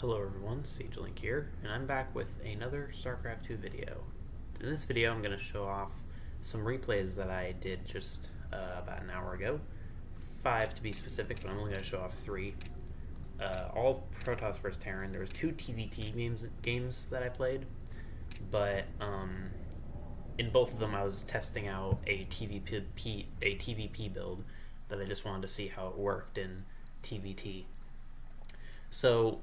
Hello everyone, SiegeLink here, and I'm back with another Starcraft 2 video. In this video I'm going to show off some replays that I did just about an hour ago. 5 to be specific, but I'm only going to show off 3. All Protoss vs. Terran. There was 2 TvT games that I played, but in both of them I was testing out a TvP build that I just wanted to see how it worked in TvT. So,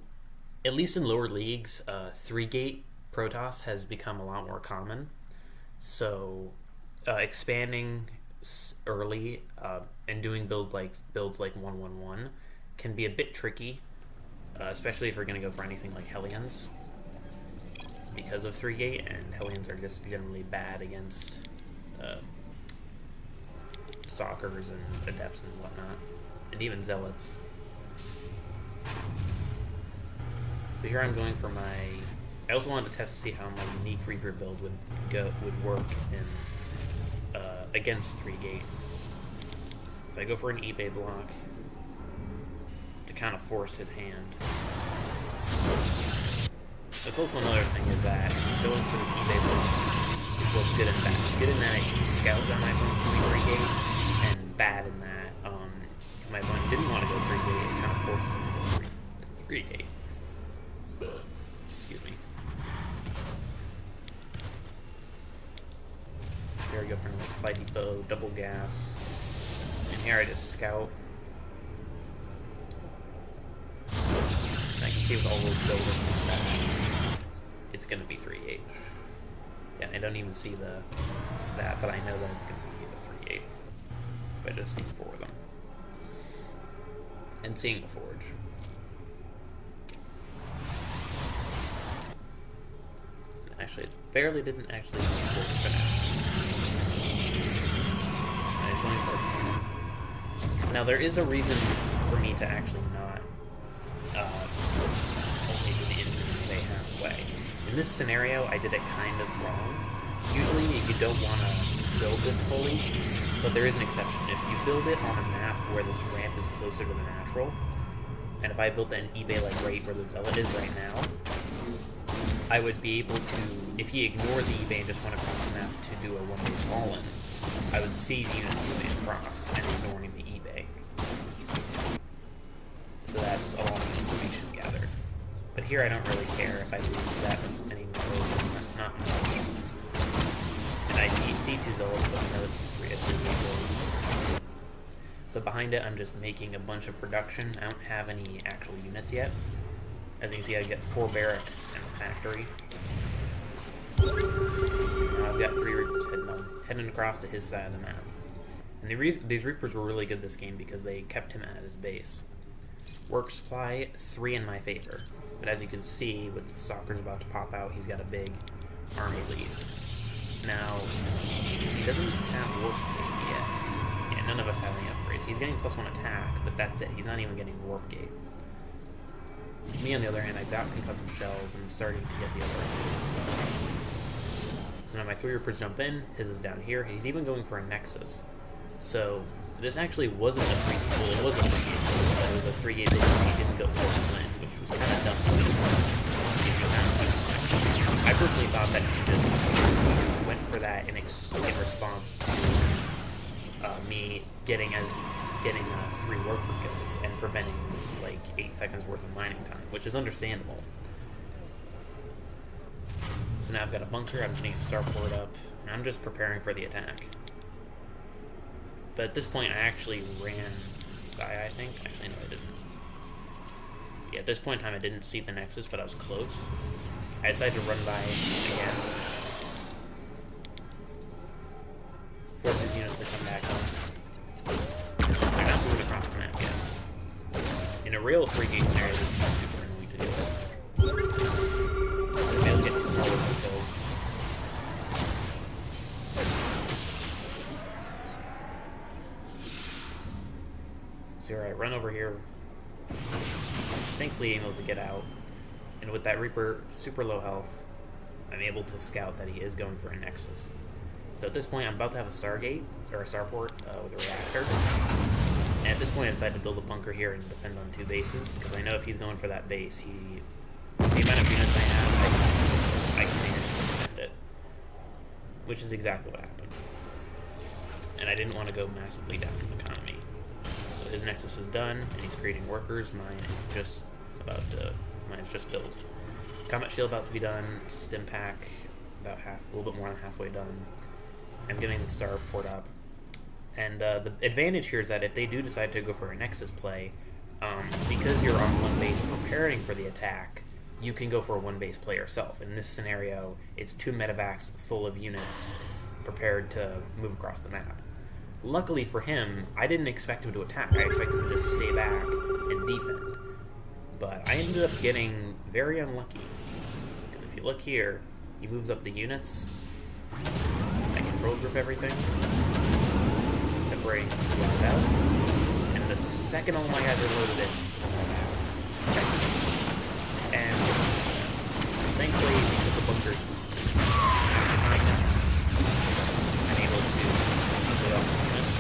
at least in lower leagues, 3-gate Protoss has become a lot more common. So, expanding early and doing builds like 1-1-1 can be a bit tricky, especially if we're going to go for anything like Hellions, because of 3-gate, and Hellions are just generally bad against Stalkers and Adepts and whatnot, and even Zealots. So here I'm going for my... I also wanted to test to see how my unique Reaper build would work in against 3-gate. So I go for an eBay block to kind of force his hand. That's also another thing, is that going for this eBay block is both good and bad. Good in that it can scout that my opponent's going 3-gate, and bad in that if my opponent didn't want to go 3-gate, it kind of forces him to go 3-gate. Excuse me. Here I go for another Supply Depot, double gas. And here I just scout. And I can see with all those buildings that it's going to be 3-8. Yeah, I don't even see that, but I know that it's going to be the 3-8 by just seeing 4 of them. And seeing the forge. Actually, it barely didn't actually finish. Now, there is a reason for me to actually not only do the infinite halfway. In this scenario, I did it kind of wrong. Usually, you don't want to build this fully, but there is an exception. If you build it on a map where this ramp is closer to the natural, and if I built an eBay like right where the Zealot is right now, I would be able to, if he ignored the eBay and just went across the map to do a one-base all-in, I would see the unit moving across and ignoring the eBay. So that's a lot of information gathered. But here I don't really care if I lose that many more, that's not much. And I see 2 Zealots, so I know it's 3 build. So behind it, I'm just making a bunch of production. I don't have any actual units yet. As you can see, I get 4 barracks and a factory. Now I've got 3 Reapers heading across to his side of the map. And these Reapers were really good this game because they kept him at his base. Work supply, 3 in my favor. But as you can see, with the Stalkers about to pop out, he's got a big army lead. Now, he doesn't have Warp Gate yet. Yeah, none of us have any upgrades. He's getting +1 attack, but that's it. He's not even getting Warp Gate. Me, on the other hand, I've got concussive shells and I'm starting to get the other upgrades. So now my 3 Reapers jump in, his is down here. He's even going for a Nexus. So this actually wasn't a 3-gate, well, it was a 3-gate, but it was a 3-gate that he didn't go for a win, which was kind of dumb. I personally thought that he just went for that in response to me getting 3 worker kills and preventing like 8 seconds worth of mining time, which is understandable. So now I've got a bunker, I'm getting a starport up, and I'm just preparing for the attack. But at this point, I actually ran by, I think. Actually, no, I didn't. Yeah, at this point in time, I didn't see the Nexus, but I was close. I decided to run by again. Force his units to come back up. They're not moving across the map yet. In a real 3-gate scenario, this is super annoying to deal with. They'll get all of the kills. So alright, run over here. Thankfully, I'm able to get out. And with that Reaper super low health, I'm able to scout that he is going for a Nexus. So at this point, I'm about to have a Stargate, or a Starport, with a reactor. And at this point, I decided to build a bunker here and defend on 2 bases, because I know if he's going for that base, he the amount of units I have, I can manage to defend it. Which is exactly what happened. And I didn't want to go massively down in economy. So his Nexus is done, and he's creating workers. Mine is just built. Combat Shield about to be done. Stim Pack about a little bit more than halfway done. I'm getting the Star Port up. And the advantage here is that if they do decide to go for a Nexus play, because you're on one base preparing for the attack, you can go for a one base play yourself. In this scenario, it's 2 medevacs full of units prepared to move across the map. Luckily for him, I didn't expect him to attack. I expected him to just stay back and defend. But I ended up getting very unlucky. Because if you look here, he moves up the units. I control group everything. Separating the guys out. And the second all my guys are loaded in, and thankfully, because the bunkers behind him, I'm able to split off the units.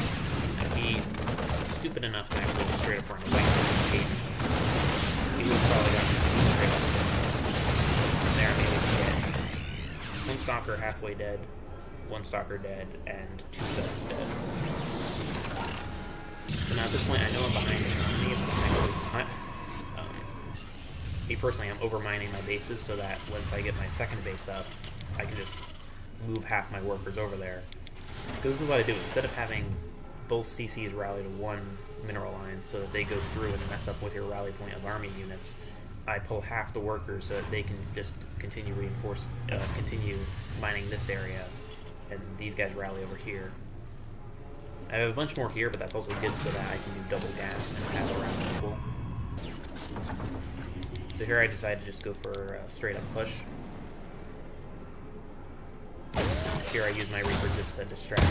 And he was stupid enough to actually straight up run away from the agents. He would have probably gotten straight up from there. I'm able to get 1 stalker halfway dead, 1 stalker dead, and 2 subs dead. So now at this point, I know I'm behind the economy, but I'm actually not. Me personally, I'm overmining my bases so that once I get my second base up, I can just move half my workers over there. Because this is what I do. Instead of having both CCs rally to one mineral line so that they go through and mess up with your rally point of army units, I pull half the workers so that they can just continue continue mining this area, and these guys rally over here. I have a bunch more here, but that's also good so that I can do double gas and have around equal. So here I decided to just go for a straight up push. Here I use my Reaper just to distract.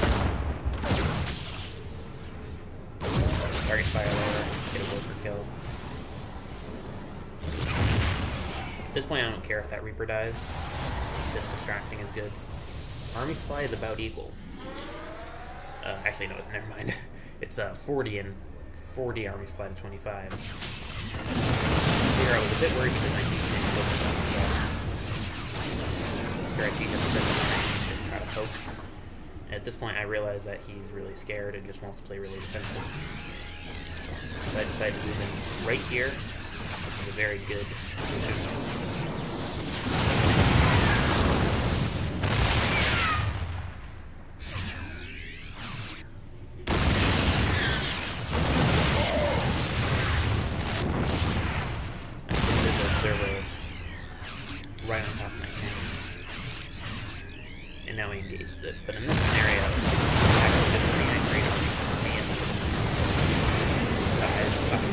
Target fire lower, get a worker kill. At this point I don't care if that Reaper dies. This distracting is good. Army supply is about equal. Actually no, never mind. It's 40 and 40 army supply to 25. Here I was a bit worried because I see him here I see him just try to poke. And at this point I realize that he's really scared and just wants to play really defensive. So I decided to move him right here. It's a very good position. Right on top of my hand. And now he engages it. But in this scenario, actually just pretty great on me and the size of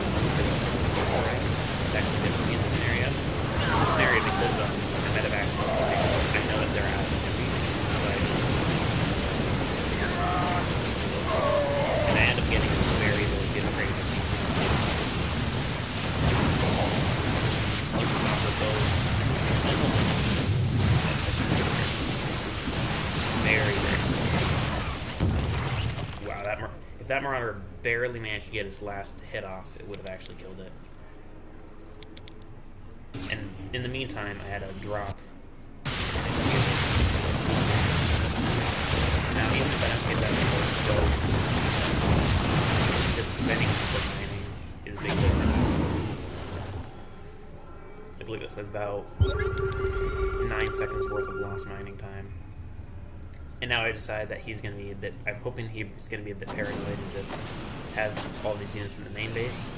alright. It's actually good for me in this scenario. In this scenario, because I'm medevac, I know that they're out of the and I end up getting a very, very good rate of very, very wow, if that Marauder barely managed to get his last hit off, it would have actually killed it. And in the meantime, I had a drop. Now, even if I don't get that kills, just preventing from mining is big damage. I believe it's about 9 seconds worth of lost mining time. And now I decide that he's going to be I'm hoping he's going to be a bit paranoid and just have all these units in the main base.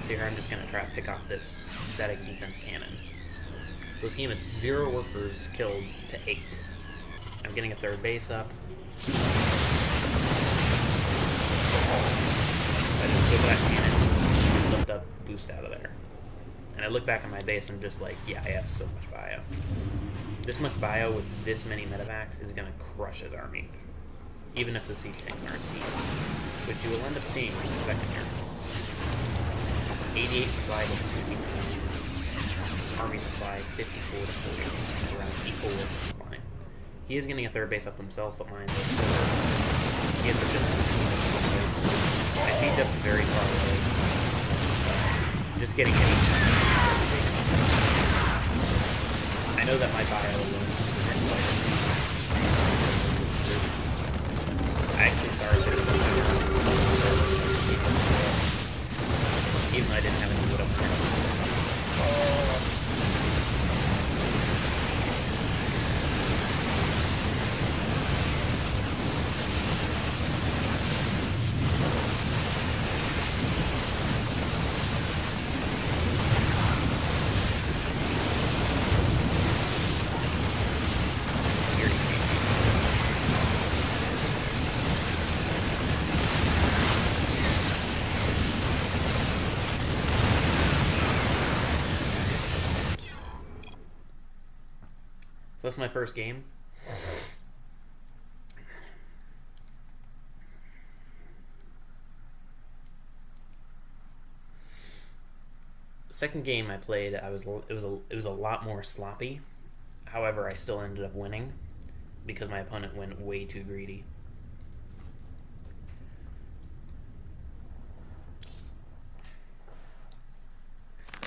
So here I'm just going to try to pick off this static defense cannon. So this game, it's 0 workers killed to 8. I'm getting a third base up. I just go for that cannon and lift up boost out of there. And I look back at my base and I'm just like, yeah, I have so much bio. This much bio with this many medevacs is going to crush his army. Even if the siege tanks aren't sieged. Which you will end up seeing in the second year. 88 supply to 69. Army supply 54 to 40. Around equal with supply. He is getting a third base up himself, but mine's up. He ends up just I see depth very far away. Just getting any know that my bio was I actually started it even though I didn't have any wood up there. So that's my first game. Second game I played, it was a lot more sloppy. However, I still ended up winning because my opponent went way too greedy.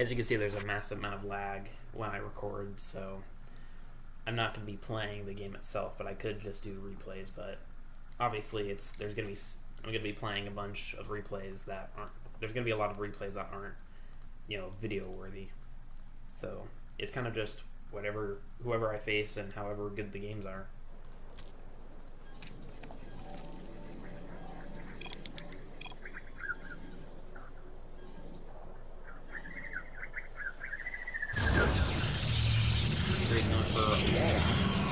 As you can see, there's a massive amount of lag when I record, so I'm not going to be playing the game itself, but I could just do replays. But obviously, I'm going to be playing a bunch of replays that aren't. There's going to be a lot of replays that aren't, video worthy. So it's kind of just whoever I face and however good the games are. Going for a wall,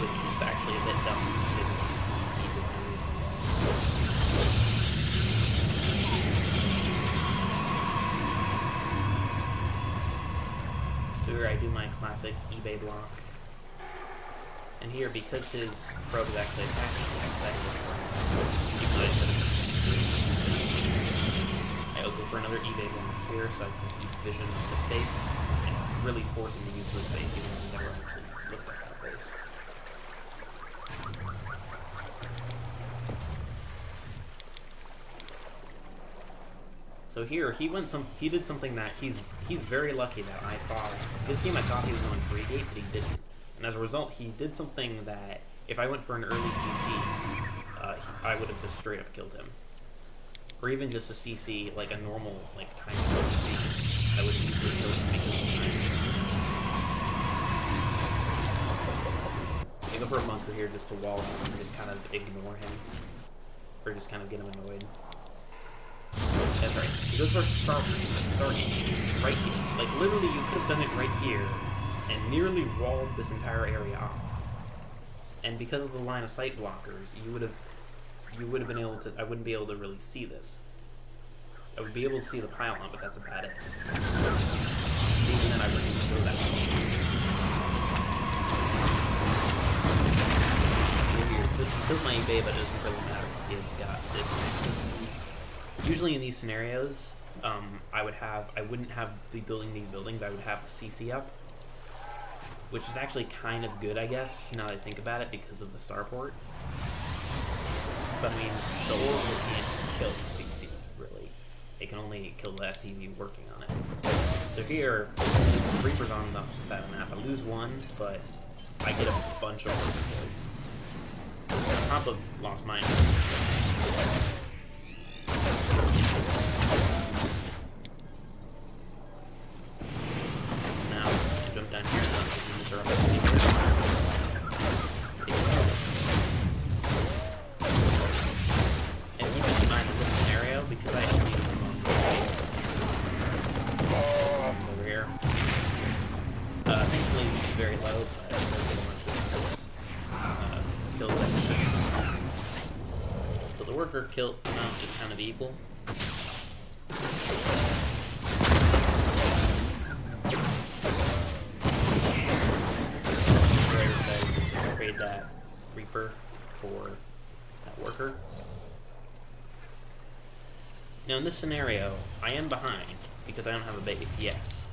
which is actually a bit dumb. So here I do my classic eBay block, and here because his probe is actually attacking, I go for another eBay block here, so I can keep vision of the space and really force him to use the space even though he never actually looked at that base. So here he did something that he's very lucky that I thought this game I thought he was going free gate, but he didn't. And as a result, he did something that if I went for an early CC, I would have just straight up killed him. Or even just a CC, like a normal tiny CC, I would have easily killed him because of the time. I go for a bunker here just to wall him and just kind of ignore him, or just kind of get him annoyed. That's right. He goes for Stargate right here. Like literally, you could have done it right here and nearly walled this entire area off. And because of the line of sight blockers, you would have been able to. I wouldn't be able to really see this. I would be able to see the pylon, but that's about it. Even then, I wouldn't even go that far. This is my eBay, but it doesn't really matter. He's got this. Usually in these scenarios, I wouldn't be building these buildings. I would have a CC up, which is actually kind of good, I guess, now that I think about it, because of the starport. But I mean, the Oracle can't kill the CC, really. It can only kill the SCV working on it. So here, Reaper's on the opposite side of the map. I lose one, but I get a bunch of Oracle kills. On top of lost mine. Now, I jump down here and let the units are up. And keep in mind in this scenario, because I have to use them on the base. Over here. Thankfully, it's very low, but it does get a bunch of kills that so the worker kill amount is kind of equal. Trade that Reaper for that worker. Now in this scenario, I am behind because I don't have a base, yes.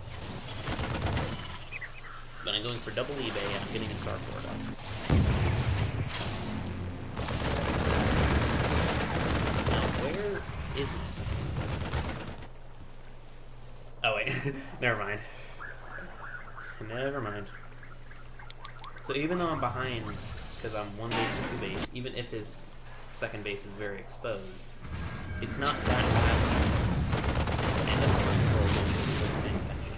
But I'm going for double eBay and I'm getting a starport up. Where is this? Oh wait, never mind. Never mind. So even though I'm behind, because I'm one base to two base, even if his second base is very exposed, it's not that bad. And then some control don't paying attention.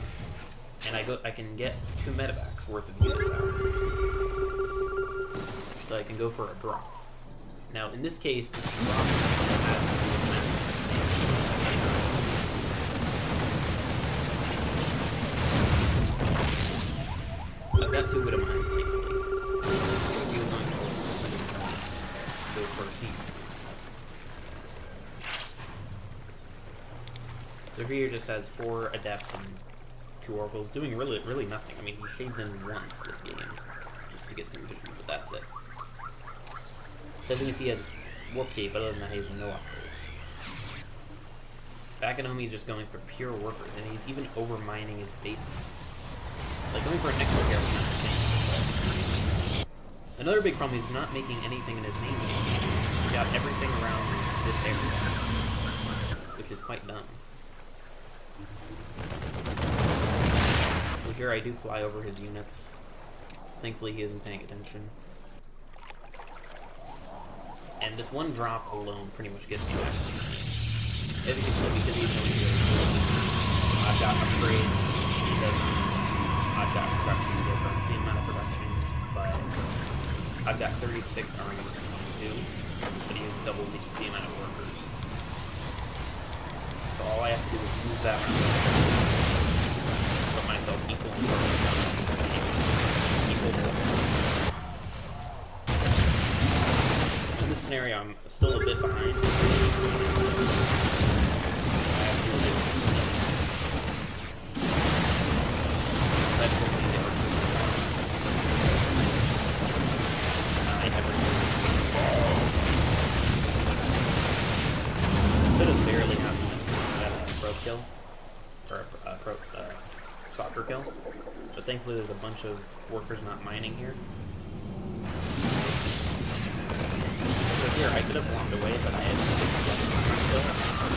And I can get 2 medevacs worth of units out. So I can go for a drop. Now in this case, this drop has to do with mass. I've got 2 Widowmines, thankfully. He was going to go for seasons. So here just has 4 Adepts and 2 Oracles doing really nothing. I mean, he shades in once this game just to get some vision, but that's it. So as you can see, he has Warp Gate, but other than that, he has no upgrades. Back at home, he's just going for pure workers, and he's even over-mining his bases. Like, going for an extra here is not the same. Another big problem, he's not making anything in his main game. He's got everything around this area, which is quite dumb. So here I do fly over his units. Thankfully, he isn't paying attention. And this one drop alone pretty much gets me back. As you can see, because he's going here, I've got upgrades, he doesn't. I've got production, he does the same amount of production, but I've got 36 army too, but he has double the amount of workers. So all I have to do is move that around, put myself equal to in this scenario, I'm still a bit behind. I have to do just barely have that probe kill, or a stalker kill, but thankfully there's a bunch of workers not mining here. So here, I could have walked away, but I had 6 still,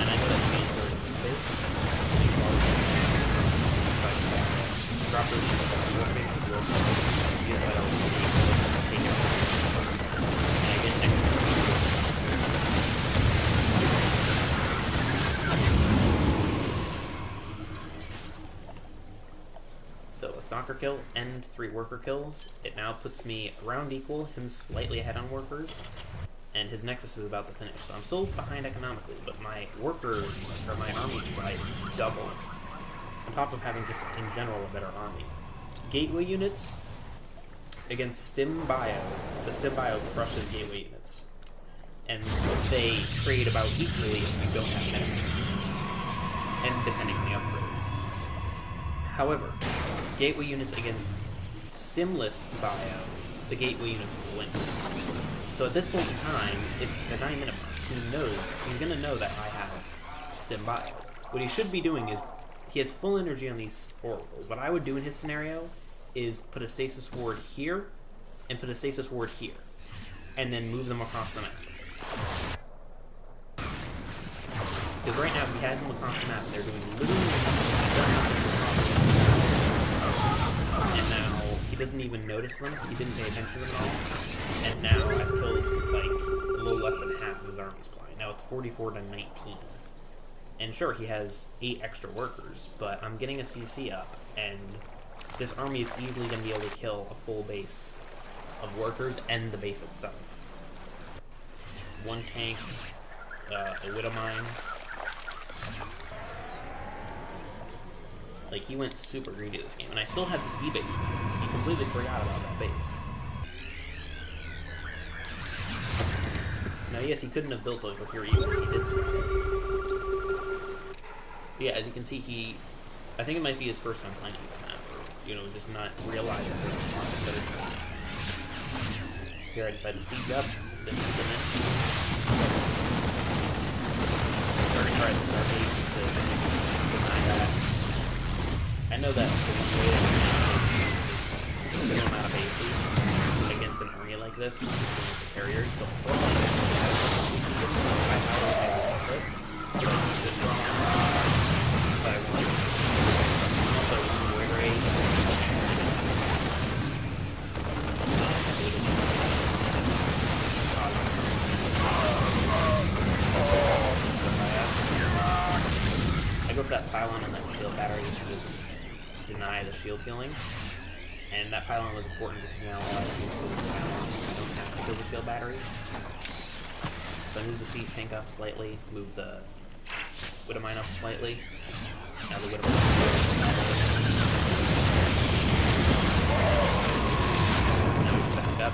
and I know that he made 30 space. Droppers working to go use that out take out. And I get extra. So a stalker kill and 3 worker kills. It now puts me around equal, him slightly ahead on workers, and his nexus is about to finish. So I'm still behind economically, but my workers, or my army supply is double. On top of having just, in general, a better army. Gateway units against Stim Bio. The Stim Bio crushes gateway units. And they trade about equally if you don't have enemies. And depending on the upgrades. However, gateway units against Stimless Bio, the gateway units will win. So at this point in time, it's the 9-minute mark. He's gonna know that I have Stim Bio. What he should be doing is, he has full energy on these oracles. What I would do in his scenario is put a stasis ward here, and put a stasis ward here, and then move them across the map. Because right now, if he has them across the map, they're doing literally nothing. And now, he doesn't even notice them. He didn't pay attention to them at all. And now, I've killed, like, a little less than half of his army supply. Now it's 44 to 19. And sure, he has 8 extra workers, but I'm getting a CC up, and this army is easily going to be able to kill a full base of workers and the base itself. 1 tank, a Widowmine. Like, he went super greedy this game, and I still had this B-base. He completely forgot about that base. Now, yes, he couldn't have built over here even if he did so. Yeah, as you can see, I think it might be his first time playing the map, or, you know, just not realizing that it's here I decided to siege up, then stim in. We're gonna try the Starcraft just to deny that. I know that the one way to is no amount of bases against an army like this, with the carriers, so for all I have pylon and that shield battery to just deny the shield healing. And that pylon was important because now all I have to do is kill the pylon. I don't have to kill the shield battery. So I move the siege tank up slightly, move the Widow Mine up slightly. Now the Widow Mine now we back up.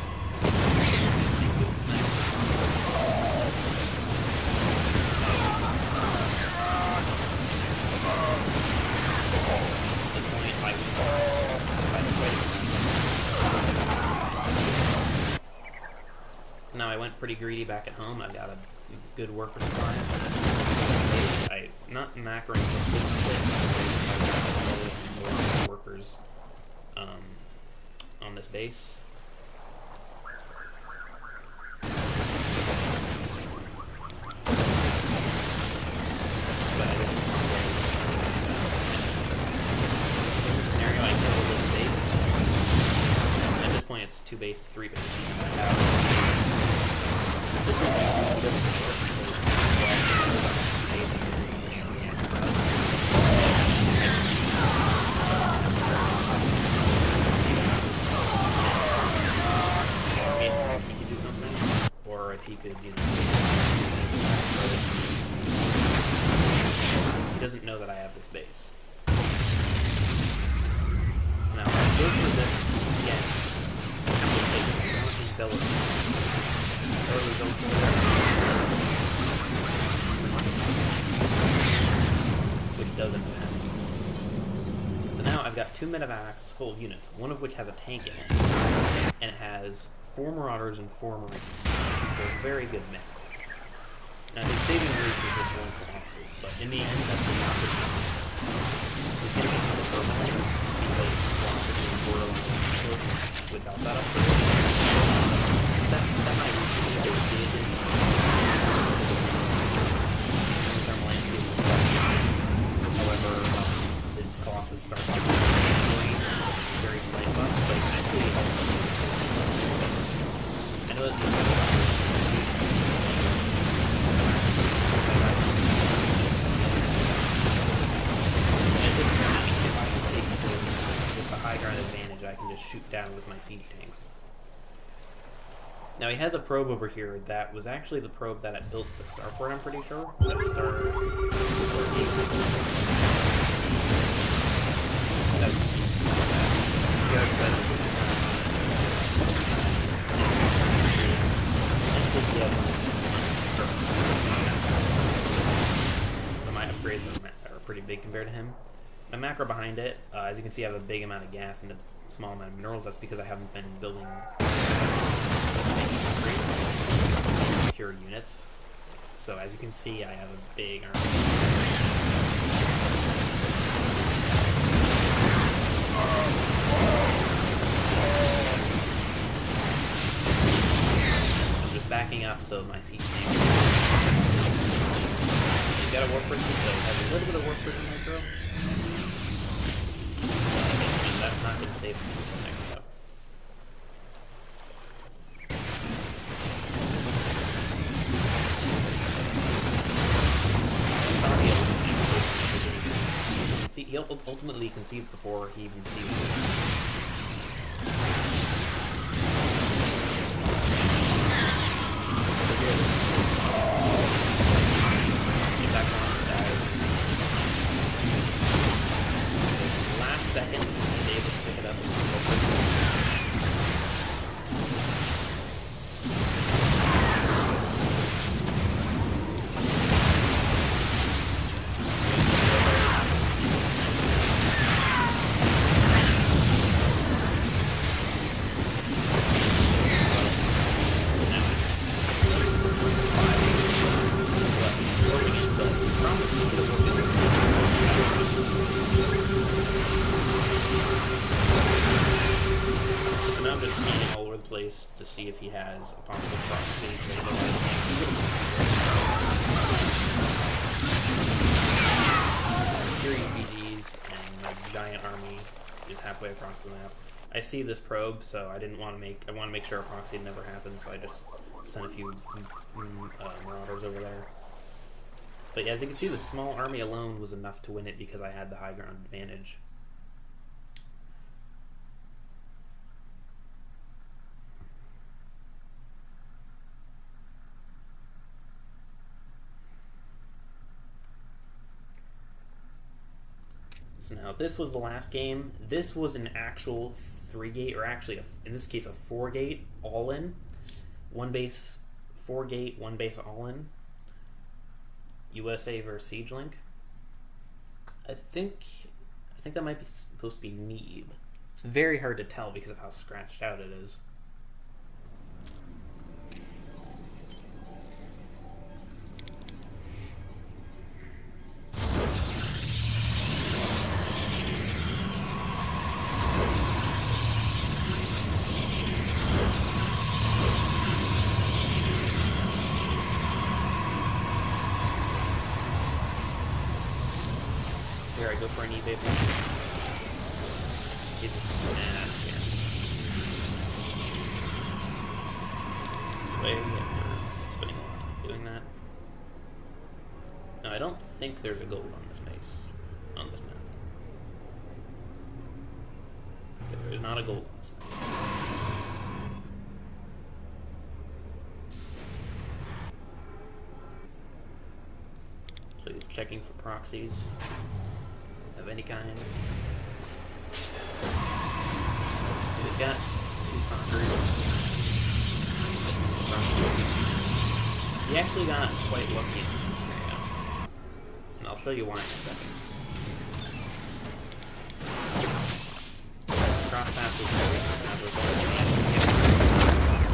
So now I went pretty greedy back at home. I've got a good worker supply. I'm not macroing more workers on this base. But I guess in this scenario I kill this base. At this point it's 2 base to 3 base. This is or if he could, you know, he doesn't know that I have this base. So now, if I go for this again, he's zealous. Which doesn't happen. So now I've got 2 medevacs full of units, one of which has a tank in it, and it has 4 Marauders and 4 Marines. So it's a very good mix. Now his saving grace is just 1 Colossus, but in the end that's not the case. There's going to be some turbulence because Colossus is borderline without that upgrade. Semi-recently they did some landscape. However, the Colossus starts to very slight buff, but it's actually helpful. I know that with the high ground advantage, I can just shoot down with my siege tanks. Now he has a probe over here that was actually the probe that I built the starport, I'm pretty sure. So my upgrades are pretty big compared to him. My macro behind it, as you can see, I have a big amount of gas and a small amount of minerals. That's because I haven't been building pure units. So as you can see, I have a big army. I'm just backing up so my siege tank. You got a warp prison, so it has a little bit of warp prison micro. And that's not going to save me this next up. See, he'll ultimately concede before he even sees it. Get back on the dive. Last second, he's able to pick it up and go. To see if he has a possible proxy. Fury PGs and my giant army is halfway across the map. I see this probe, so I didn't want to make. I want to make sure a proxy never happens, so I just sent a few Marauders over there. But as you can see, the small army alone was enough to win it because I had the high ground advantage. So now this was the last game. This was an actual 3-gate, or actually in this case a 4-gate all-in. 1 base 4-gate, 1 base all-in. USA versus SiegeLink. I think that might be supposed to be Neeb. It's very hard to tell because of how scratched out it is. Here, I go for an eBay one. He's just mad here. Way after spending a lot of time doing that. No, I don't think there's a gold on this base. On this map. There is not a gold on this map. So he's checking for proxies of any kind. So we've got 2 Stalkers. He actually got quite lucky in this scenario. And I'll show you why in a second. Crosspath was very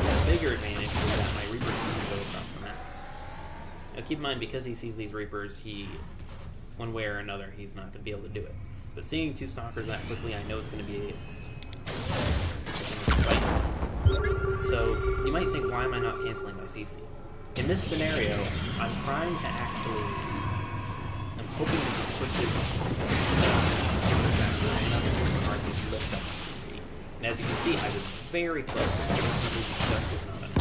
the bigger advantage is that my Reapers can go across the map. Now keep in mind, because he sees these Reapers, one way or another, he's not going to be able to do it. But seeing 2 Stalkers that quickly, I know it's going to be fights. So you might think, why am I not canceling my CC? In this scenario, I'm trying to actually, I'm hoping to push it to lift up the CC. And as you can see, I was very close. Just was not enough.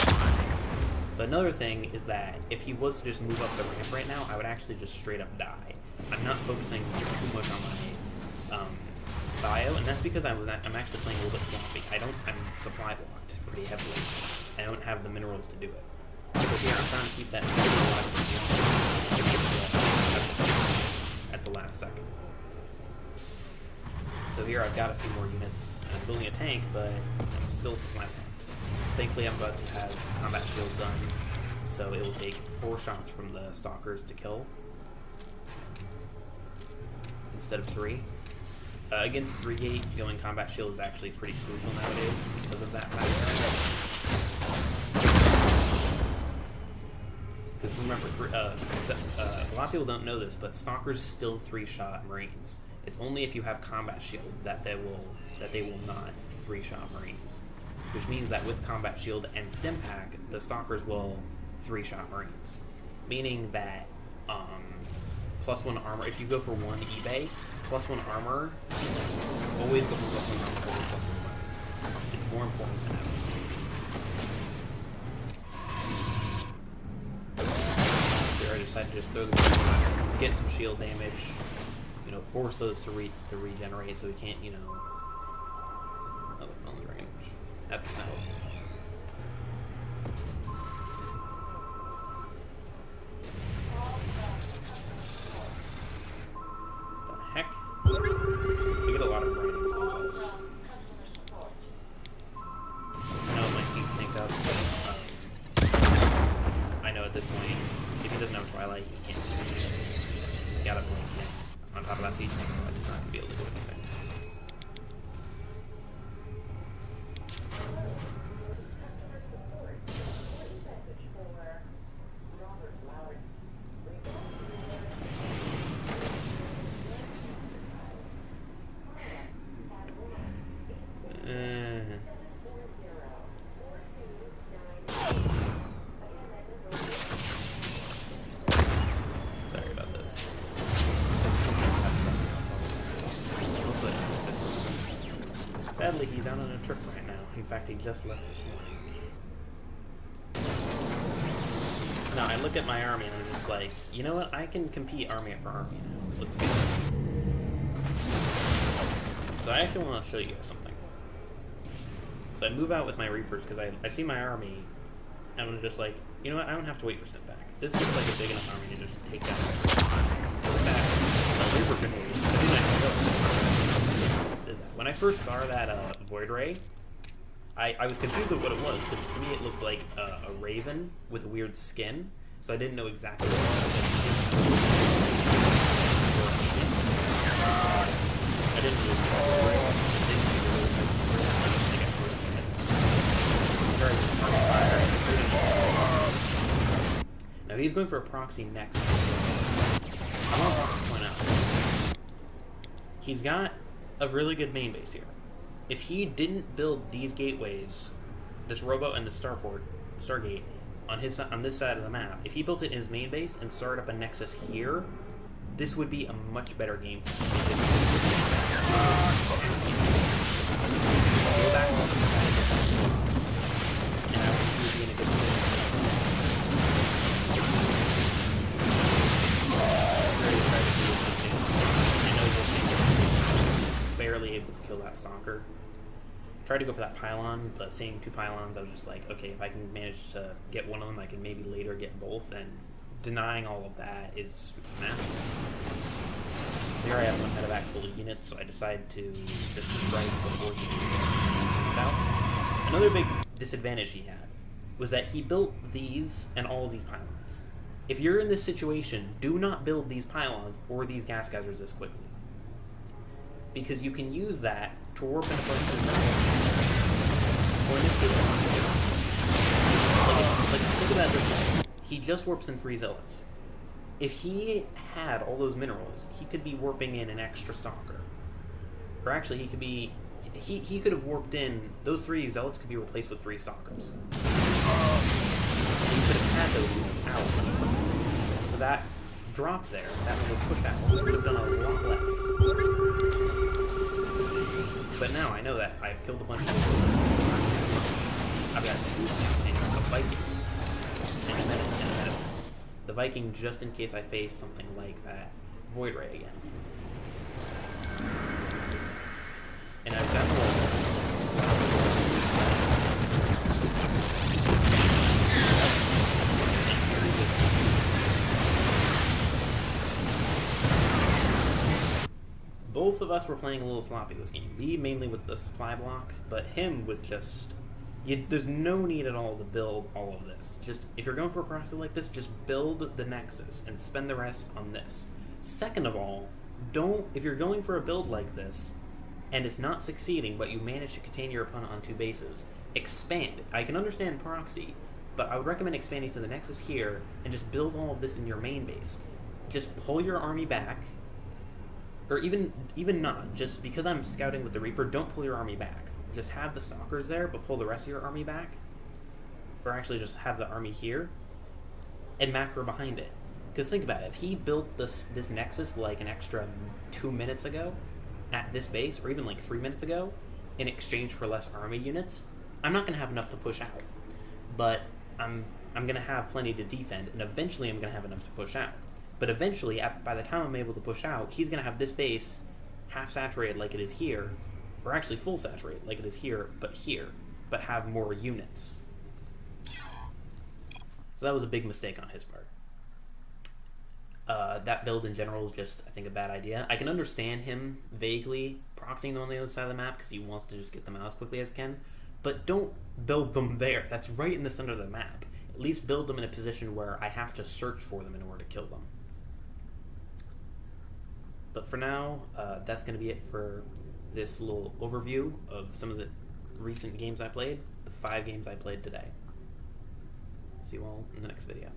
But another thing is that if he was to just move up the ramp right now, I would actually just straight up die. I'm not focusing too much on my bio, and that's because I'm actually playing a little bit sloppy. I'm supply blocked pretty heavily. I don't have the minerals to do it. So here I'm trying to keep that at the last second. So here I've got a few more units. I'm building a tank, but I'm still supply blocked. Thankfully, I'm about to have combat shield done, so it will take 4 shots from the Stalkers to kill instead of 3. Against 3-gate, going combat shield is actually pretty crucial nowadays because of that factor. Because remember, a lot of people don't know this, but Stalkers still 3-shot Marines. It's only if you have combat shield that they will not 3-shot Marines. Which means that with combat shield and stim pack, the Stalkers will 3-shot Marines. Meaning that +1 armor, if you go for 1 eBay, +1 armor, always go for +1 armor over +1 weapons. It's more important than ever. Here I decided to just throw the weapons, get some shield damage, force those to regenerate so we can't, oh, the phone's ringing. That's no. The heck? We get a lot of random phone calls. I know my seats sync up. I know at this point, if he doesn't have Twilight, he can't do anything. He got a blink hit. On top of that siege tank, I'm not going to be able to do anything. Sorry about this. Sadly, he's out on a trip right now. In fact, he just left this morning. No, I look at my army and I'm just like, you know what? I can compete army for army now. Let's go. So I actually want to show you guys something. So I move out with my Reapers because I see my army and I'm just like, you know what? I don't have to wait for step back. This is like a big enough army to just take down that Reaper grenade. I think I can go. Did that. When I first saw that Void Ray, I was confused with what it was, because to me it looked like a raven with a weird skin, so I didn't know exactly what it was. I didn't really Now he's going for a proxy next. I want to point out, he's got a really good main base here. If he didn't build these gateways, this rowboat and the Stargate, on this side of the map, if he built it in his main base and started up a nexus here, this would be a much better game for him. Go back and I would be in a good position. Barely able to kill that stalker. Tried to go for that pylon, but seeing two pylons, I was just like, okay, if I can manage to get one of them, I can maybe later get both, and denying all of that is massive. Here I have one medevac full of units, so I decided to just strike before he gets out. Another big disadvantage he had was that he built these and all of these pylons. If you're in this situation, do not build these pylons or these gas geysers this quickly, because you can use that to warp in a bunch of zealots. Or in this case, like think about it this way. He just warps in 3 zealots. If he had all those minerals, he could be warping in an extra stalker. Or actually, he could be... He could have warped in... Those 3 zealots could be replaced with 3 stalkers. He could have had those units out. So that drop there, that little push out, would have done a lot less. But now I know that I've killed a bunch of units. I've got 2 and a Viking. And a minute. The Viking just in case I face something like that Void Ray again. And I've got both of us were playing a little sloppy this game. Me mainly with the supply block, but him with just... there's no need at all to build all of this. Just, if you're going for a proxy like this, just build the Nexus and spend the rest on this. Second of all, if you're going for a build like this, and it's not succeeding, but you manage to contain your opponent on 2 bases, expand. I can understand proxy, but I would recommend expanding to the Nexus here, and just build all of this in your main base. Just pull your army back, or even not, just because I'm scouting with the Reaper, don't pull your army back. Just have the stalkers there, but pull the rest of your army back. Or actually just have the army here, and macro behind it. Because think about it, if he built this Nexus like an extra 2 minutes ago, at this base, or even like 3 minutes ago, in exchange for less army units, I'm not going to have enough to push out. But I'm going to have plenty to defend, and eventually I'm going to have enough to push out. But eventually, by the time I'm able to push out, he's going to have this base half saturated like it is here, or actually full saturated like it is here, but have more units. So that was a big mistake on his part. That build in general is just, I think, a bad idea. I can understand him vaguely proxying on the other side of the map because he wants to just get them out as quickly as he can, but don't build them there. That's right in the center of the map. At least build them in a position where I have to search for them in order to kill them. But for now, that's going to be it for this little overview of some of the recent games I played, the 5 games I played today. See you all in the next video.